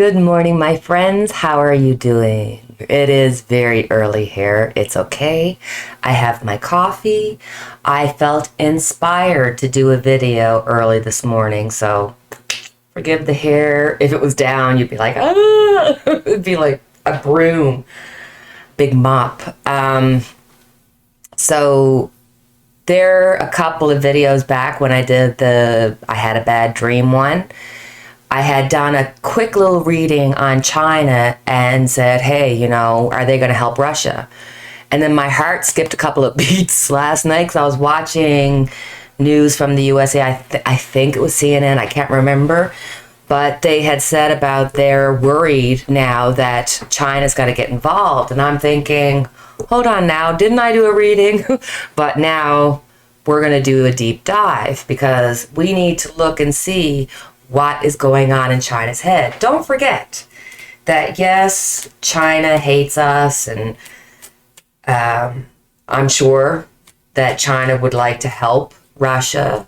Good morning, my friends. How are you doing? It is very early here. It's okay. I have my coffee. I felt inspired to do a video early this morning, so forgive the hair. If it was down, you'd be like, ah, it'd be like a broom, big mop. So there a couple of videos back when I did I had a bad dream one. I had done a quick little reading on China and said, hey, are they going to help Russia? And then my heart skipped a couple of beats last night because I was watching news from the USA. I think it was CNN. I can't remember. But they had said about they're worried now that China's got to get involved. And I'm thinking, hold on now, didn't I do a reading? But now we're going to do a deep dive because we need to look and see what is going on in China's head. Don't forget that, yes, China hates us, and I'm sure that China would like to help Russia.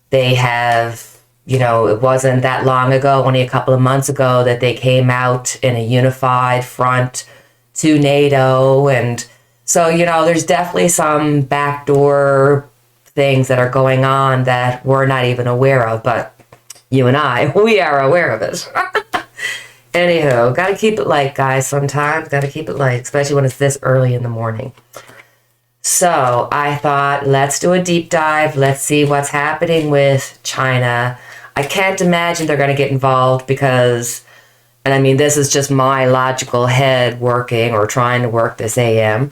They have, it wasn't that long ago, only a couple of months ago, that they came out in a unified front to NATO. And so, there's definitely some backdoor things that are going on that we're not even aware of, but you and I, we are aware of it. Anywho, gotta keep it light, guys, sometimes. Gotta keep it light, especially when it's this early in the morning. So I thought, let's do a deep dive. Let's see what's happening with China. I can't imagine they're going to get involved because, and I mean, this is just my logical head working or trying to work this AM.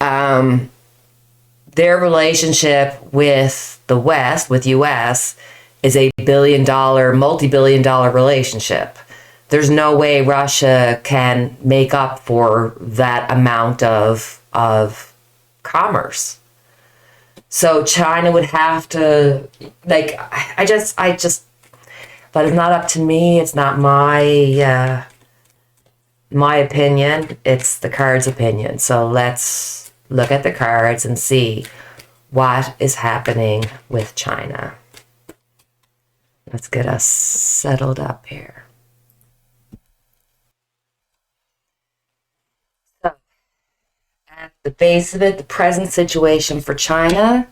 Their relationship with the West, with US, is a multi-billion-dollar relationship. There's no way Russia can make up for that amount of commerce. So China would have to, I just, but it's not up to me. It's not my opinion. It's the card's opinion. So let's look at the cards and see what is happening with China. Let's get us settled up here. So, at the base of it, the present situation for China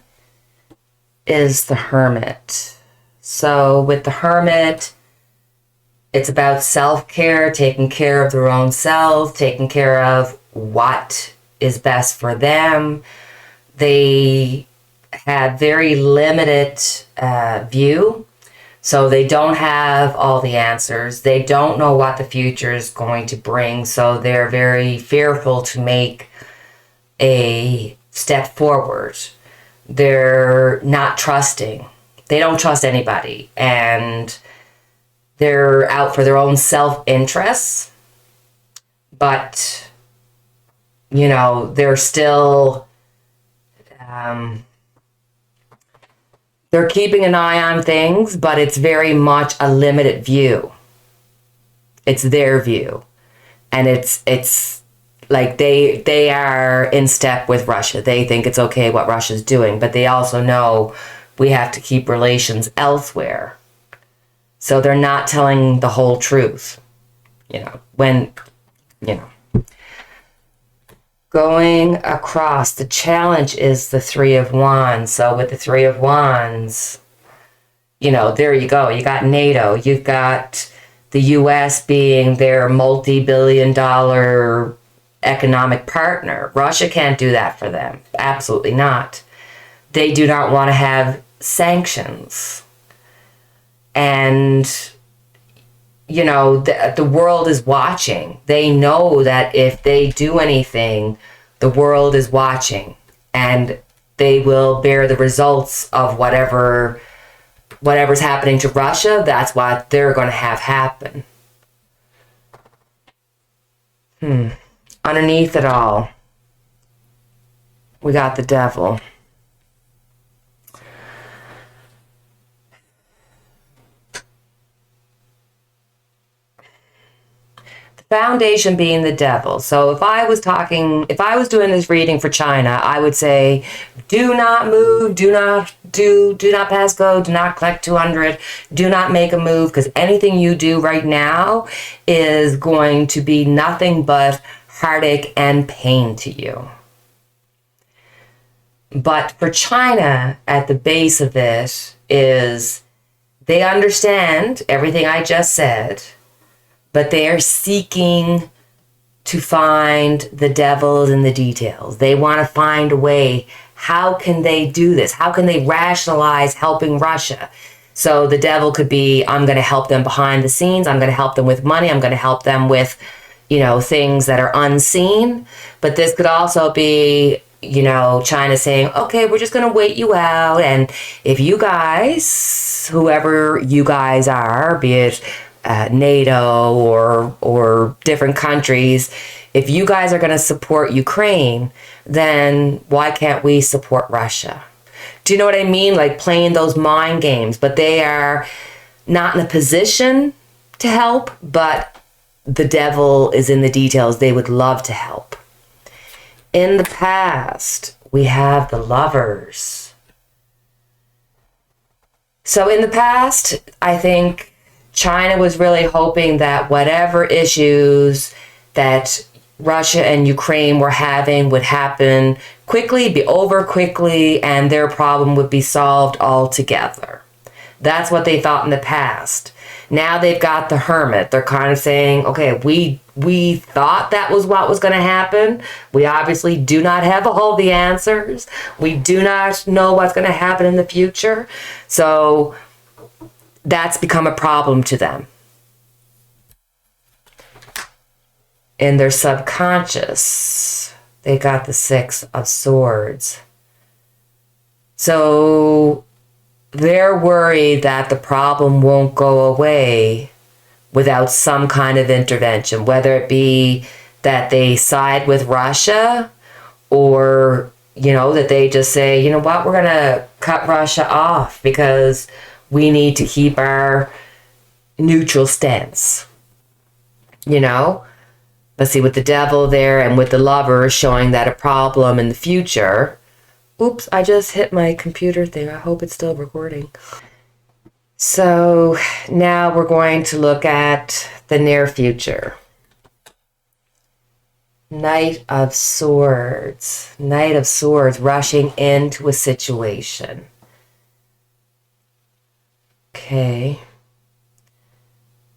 is the Hermit. So with the Hermit, it's about self-care, taking care of their own self, taking care of what is best for them. They have very limited view. So they don't have all the answers. They don't know what the future is going to bring. So they're very fearful to make a step forward. They're not trusting. They don't trust anybody. And they're out for their own self-interests. But, they're still... they're keeping an eye on things, but it's very much a limited view. It's their view. And it's like they are in step with Russia. They think it's okay what Russia's doing, but they also know we have to keep relations elsewhere. So they're not telling the whole truth. Going across, the challenge is the Three of Wands. So with the Three of Wands, there you go. You got NATO. You've got the US being their multi-billion-dollar economic partner. Russia can't do that for them. Absolutely not. They do not want to have sanctions. And the world is watching. They know that if they do anything, the world is watching, and they will bear the results of whatever's happening to Russia. That's what they're going to have happen. Underneath it all, we got the Devil. Foundation being the devil. So if I was doing this reading for China, I would say, do not move, do not pass go, do not collect 200, do not make a move, because anything you do right now is going to be nothing but heartache and pain to you. But for China, at the base of it is they understand everything I just said, but they are seeking to find the devil in the details. They want to find a way. How can they do this? How can they rationalize helping Russia? So the devil could be, I'm going to help them behind the scenes. I'm going to help them with money. I'm going to help them with, things that are unseen. But this could also be, China saying, okay, we're just going to wait you out. And if you guys, whoever you guys are, be it NATO or different countries, if you guys are going to support Ukraine, then why can't we support Russia? Do you know what I mean? Like playing those mind games, but they are not in a position to help, but the devil is in the details. They would love to help. In the past, we have the Lovers. So in the past, I think China was really hoping that whatever issues that Russia and Ukraine were having would happen quickly, be over quickly, and their problem would be solved altogether. That's what they thought in the past. Now they've got the Hermit. They're kind of saying, okay, we thought that was what was going to happen. We obviously do not have all the answers. We do not know what's going to happen in the future. So that's become a problem to them. In their subconscious, they got the Six of Swords. So they're worried that the problem won't go away without some kind of intervention, whether it be that they side with Russia or, that they just say, you know what, we're going to cut Russia off because we need to keep our neutral stance. Let's see, with the devil there and with the Lover showing that a problem in the future. Oops, I just hit my computer thing. I hope it's still recording. So now we're going to look at the near future. Knight of Swords. Knight of Swords rushing into a situation. Okay.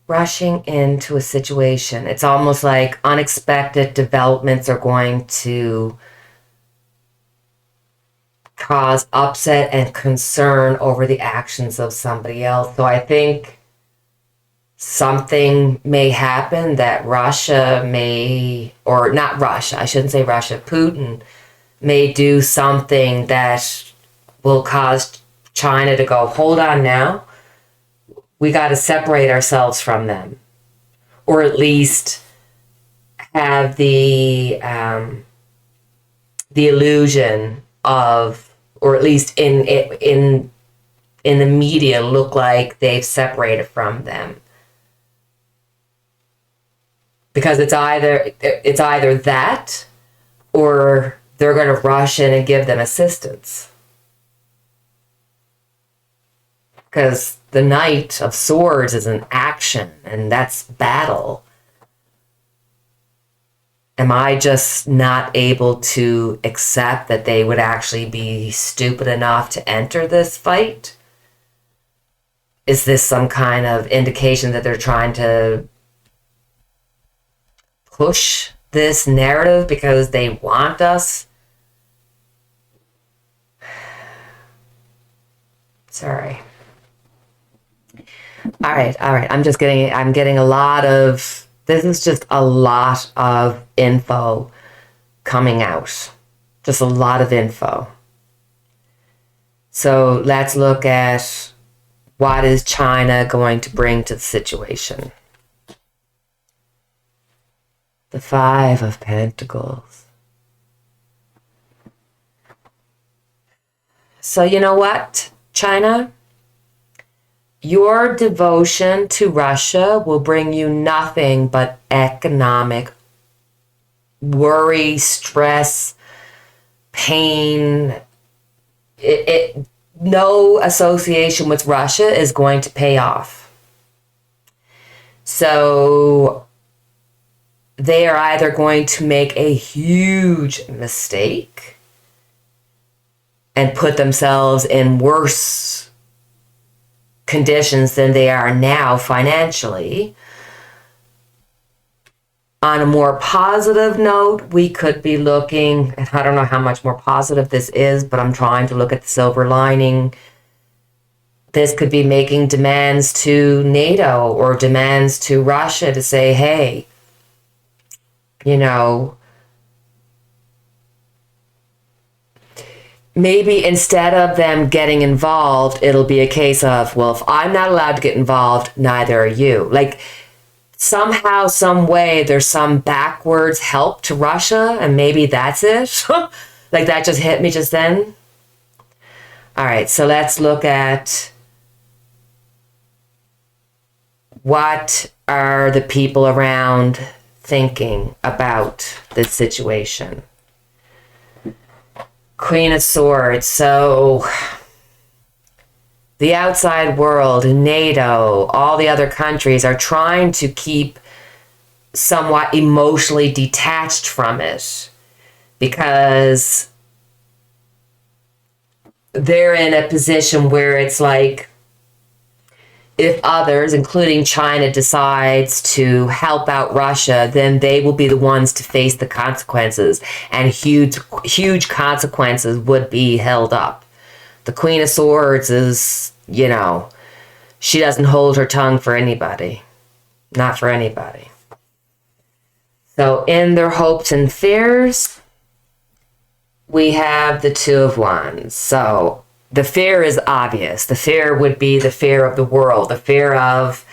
Rushing into a situation. It's almost like unexpected developments are going to cause upset and concern over the actions of somebody else. So I think something may happen that Russia may, or not Russia, I shouldn't say Russia, Putin may do something that will cause China to go, hold on now. We got to separate ourselves from them, or at least have the illusion of, or at least in the media, look like they've separated from them, because it's either that, or they're going to rush in and give them assistance. Because the Knight of Swords is an action, and that's battle. Am I just not able to accept that they would actually be stupid enough to enter this fight? Is this some kind of indication that they're trying to push this narrative because they want us? Sorry. All right. I'm getting a lot of, this is just a lot of info coming out. Just a lot of info. So let's look at what is China going to bring to the situation. The Five of Pentacles. So you know what, China? Your devotion to Russia will bring you nothing but economic worry, stress, pain. No association with Russia is going to pay off. So they are either going to make a huge mistake and put themselves in worse conditions than they are now financially. On a more positive note, we could be looking, and I don't know how much more positive this is, but I'm trying to look at the silver lining. This could be making demands to NATO or demands to Russia to say, hey, you know, maybe instead of them getting involved, it'll be a case of, well, if I'm not allowed to get involved, neither are you. Like, somehow, some way, there's some backwards help to Russia, and maybe that's it. Like, that just hit me just then. All right, so let's look at what are the people around thinking about this situation. Queen of Swords. So the outside world, NATO, all the other countries are trying to keep somewhat emotionally detached from it because they're in a position where it's like, if others, including China, decides to help out Russia, then they will be the ones to face the consequences, and huge consequences would be held up. The Queen of Swords is, you know, she doesn't hold her tongue for anybody. Not for anybody. So in their hopes and fears, we have the Two of Wands. So the fear is obvious. The fear would be the fear of the world, the fear of,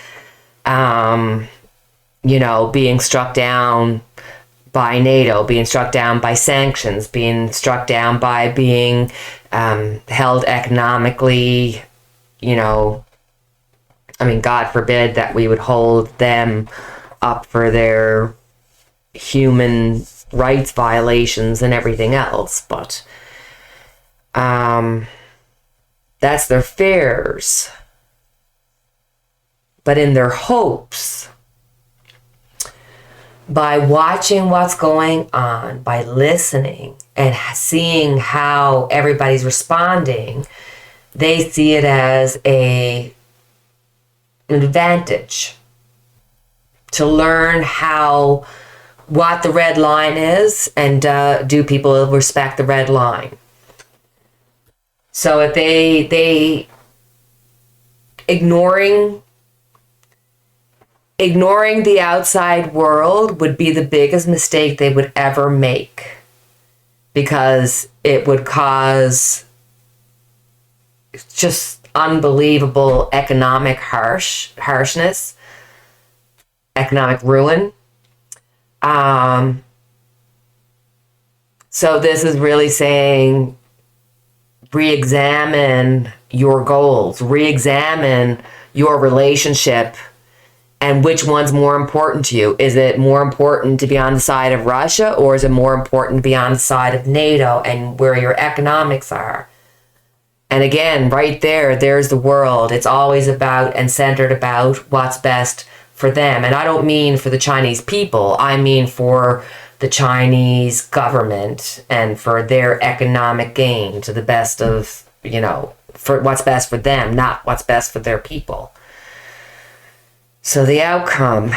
you know, being struck down by NATO, being struck down by sanctions, being struck down by being held economically, you know, I mean, God forbid that we would hold them up for their human rights violations and everything else, but that's their fears. But in their hopes, by watching what's going on, by listening and seeing how everybody's responding, they see it as an advantage to learn what the red line is, and do people respect the red line. So if they ignoring the outside world would be the biggest mistake they would ever make, because it would cause just unbelievable economic harshness, economic ruin. So this is really saying, re-examine your goals, re-examine your relationship, and which one's more important to you. Is it more important to be on the side of Russia, or is it more important to be on the side of NATO and where your economics are? And again, right there's the world. It's always about and centered about what's best for them. And I don't mean for the Chinese people. I mean for the Chinese government and for their economic gain, to the best of, you know, for what's best for them, not what's best for their people. So the outcome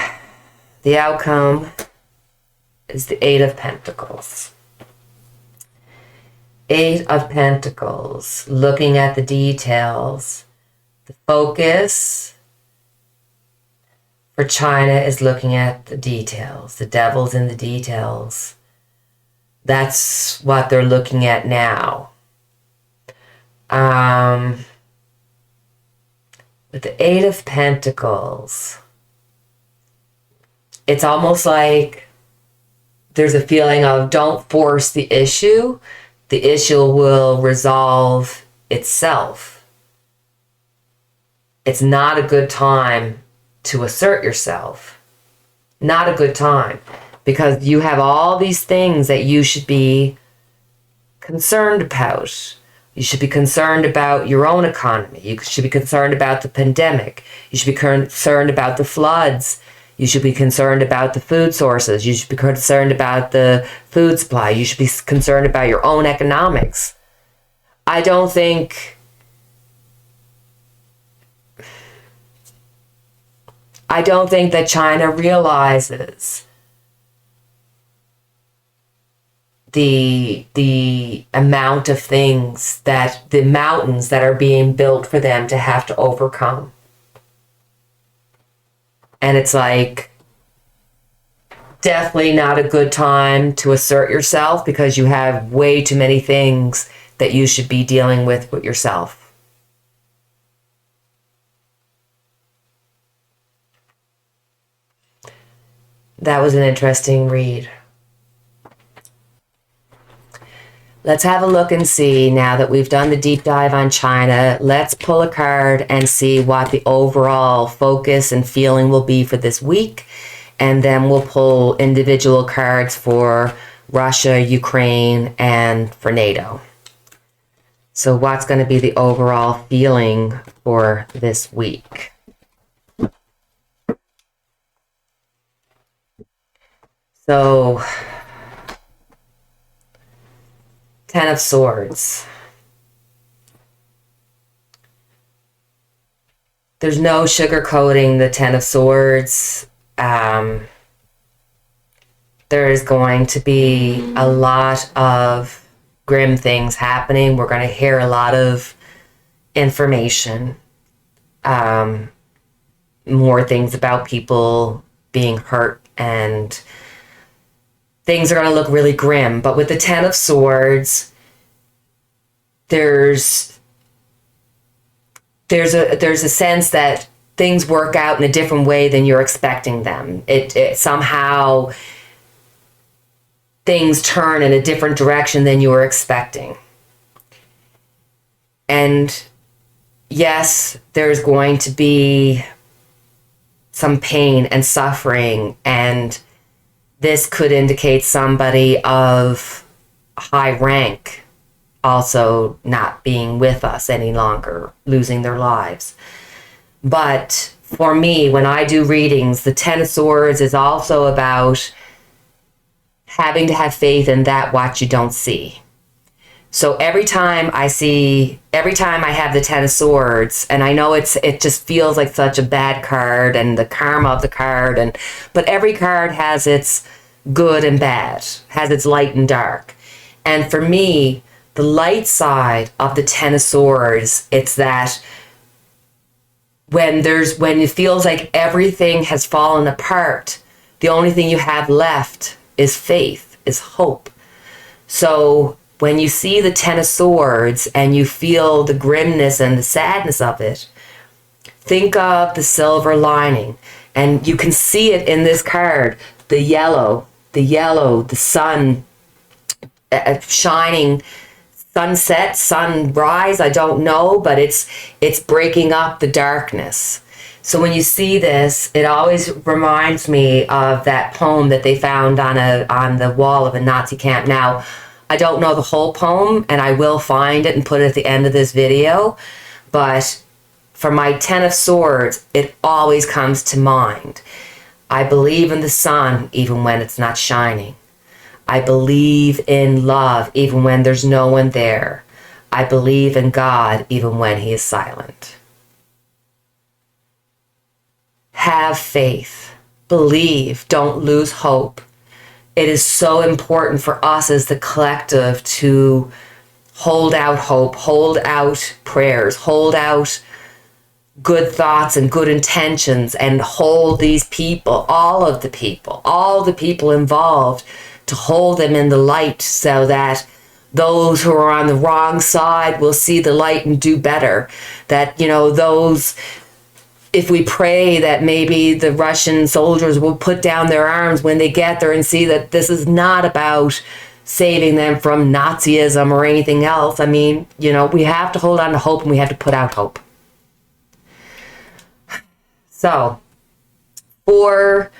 is the Eight of Pentacles. Eight of Pentacles, looking at the details. The focus for China is looking at the details. The devil's in the details. That's what they're looking at now. With the Eight of Pentacles, it's almost like there's a feeling of, don't force the issue. The issue will resolve itself. it's not a good time to assert yourself. Not a good time, because you have all these things that you should be concerned about. You should be concerned about your own economy. You should be concerned about the pandemic. You should be concerned about the floods. You should be concerned about the food sources. You should be concerned about the food supply. You should be concerned about your own economics. I don't think that China realizes the amount of things, that the mountains that are being built for them to have to overcome. And it's like, definitely not a good time to assert yourself, because you have way too many things that you should be dealing with yourself. That was an interesting read. Let's have a look and see, now that we've done the deep dive on China, let's pull a card and see what the overall focus and feeling will be for this week. And then we'll pull individual cards for Russia, Ukraine, and for NATO. So what's going to be the overall feeling for this week? So, Ten of Swords. There's no sugarcoating the Ten of Swords. There is going to be a lot of grim things happening. We're going to hear a lot of information. More things about people being hurt, and things are going to look really grim. But with the Ten of Swords, there's a sense that things work out in a different way than you're expecting them. It somehow, things turn in a different direction than you were expecting. And yes, there's going to be some pain and suffering, and this could indicate somebody of high rank also not being with us any longer, losing their lives. But for me, when I do readings, the Ten of Swords is also about having to have faith in that what you don't see. So every time I have the Ten of Swords, and I know it just feels like such a bad card, and the karma of the card, but every card has its good and bad, has its light and dark. And for me, the light side of the Ten of Swords, it's that when it feels like everything has fallen apart, the only thing you have left is faith, is hope. So when you see the Ten of Swords and you feel the grimness and the sadness of it, think of the silver lining. And you can see it in this card, the yellow, the sun shining, sunset, sunrise, I don't know, but it's breaking up the darkness. So when you see this, it always reminds me of that poem that they found on the wall of a Nazi camp. Now, I don't know the whole poem, and I will find it and put it at the end of this video, but for my Ten of Swords, it always comes to mind. I believe in the sun even when it's not shining. I believe in love even when there's no one there. I believe in God even when he is silent. Have faith. Believe. Don't lose hope. It is so important for us as the collective to hold out hope, hold out prayers, hold out good thoughts and good intentions, and hold these people, all the people involved, to hold them in the light, so that those who are on the wrong side will see the light and do better. That, if we pray that maybe the Russian soldiers will put down their arms when they get there and see that this is not about saving them from Nazism or anything else. I mean, we have to hold on to hope, and we have to put out hope. So, for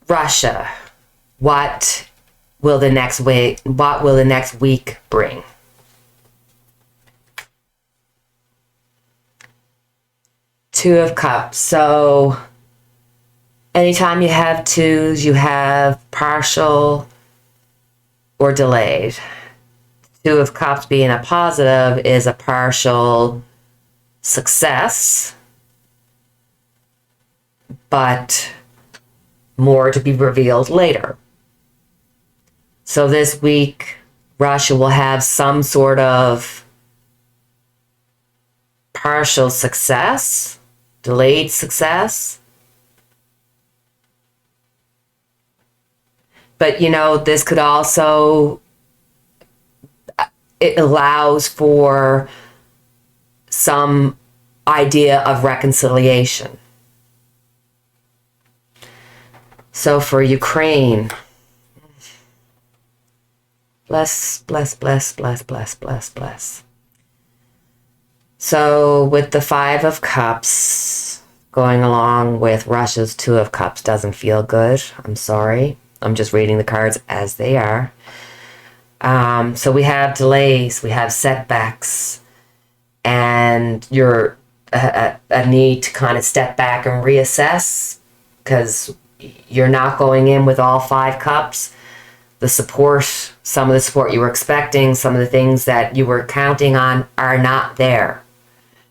Russia, what will the next week bring? Two of Cups. So anytime you have twos, you have partial or delayed. Two of Cups being a positive is a partial success, but more to be revealed later. So this week, Russia will have some sort of partial success, delayed success. But, this could also, it allows for some idea of reconciliation. So for Ukraine, bless, bless, bless, bless, bless, bless, bless. So with the Five of Cups going along with Russia's Two of Cups doesn't feel good. I'm sorry. I'm just reading the cards as they are. So we have delays, we have setbacks, and you're a need to kind of step back and reassess because you're not going in with all 5 cups. The support, some of the support you were expecting, some of the things that you were counting on are not there.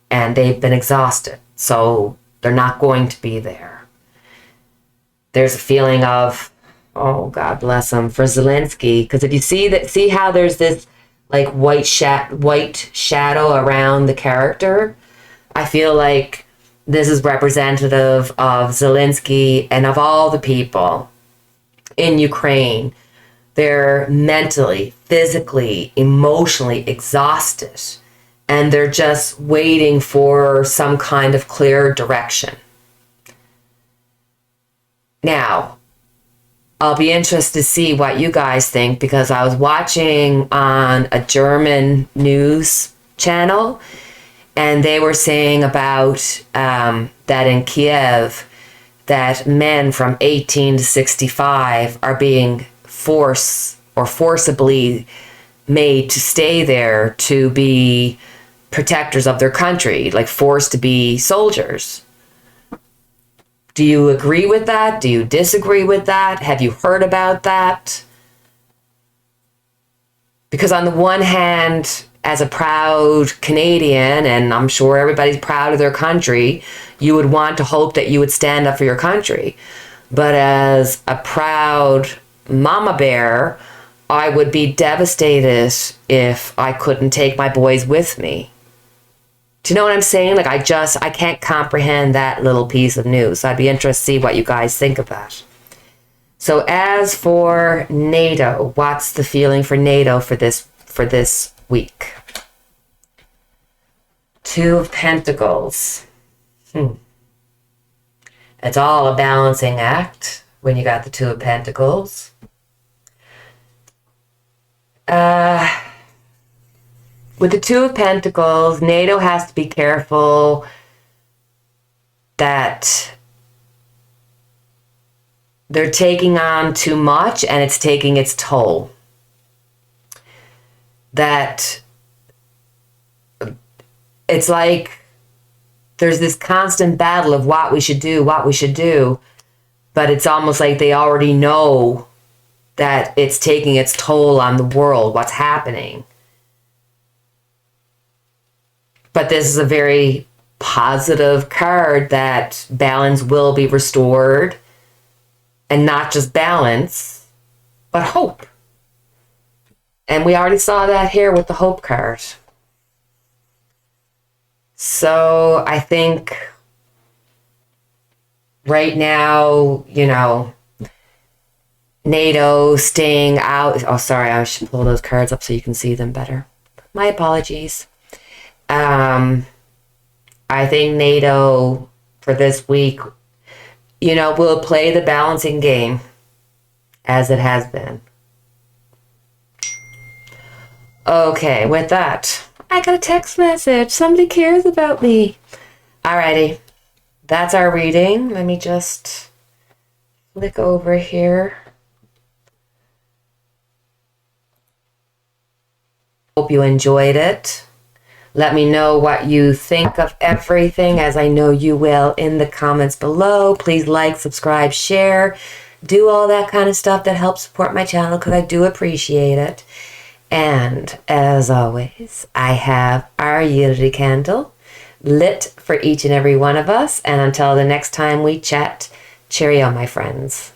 And they've been exhausted. So they're not going to be there. There's a feeling of, oh, God bless him, for Zelensky. Because if you see how there's this like white shadow around the character, I feel like this is representative of Zelensky and of all the people in Ukraine. They're mentally, physically, emotionally exhausted. And they're just waiting for some kind of clear direction. Now, I'll be interested to see what you guys think because I was watching on a German news channel and they were saying about that in Kiev that men from 18 to 65 are being forcibly made to stay there to be protectors of their country, like forced to be soldiers. Do you agree with that? Do you disagree with that? Have you heard about that? Because on the one hand, as a proud Canadian, and I'm sure everybody's proud of their country, you would want to hope that you would stand up for your country. But as a proud mama bear, I would be devastated if I couldn't take my boys with me. Do you know what I'm saying? Like, I can't comprehend that little piece of news. So I'd be interested to see what you guys think of that. So as for NATO, what's the feeling for NATO for this week? Two of Pentacles. It's all a balancing act when you got the Two of Pentacles. With the Two of Pentacles, NATO has to be careful that they're taking on too much and it's taking its toll. That it's like there's this constant battle of what we should do, but it's almost like they already know that it's taking its toll on the world, what's happening. But this is a very positive card that balance will be restored. And not just balance, but hope. And we already saw that here with the hope card. So I think right now, NATO staying out. Oh, sorry, I should pull those cards up so you can see them better. My apologies. I think NATO for this week, will play the balancing game as it has been. Okay, with that, I got a text message. Somebody cares about me. Alrighty. that's our reading. Let me just flick over here. Hope you enjoyed it. Let me know what you think of everything, as I know you will, in the comments below. Please like, subscribe, share, do all that kind of stuff that helps support my channel, because I do appreciate it. And as always, I have our unity candle lit for each and every one of us. And until the next time we chat, cheerio, my friends.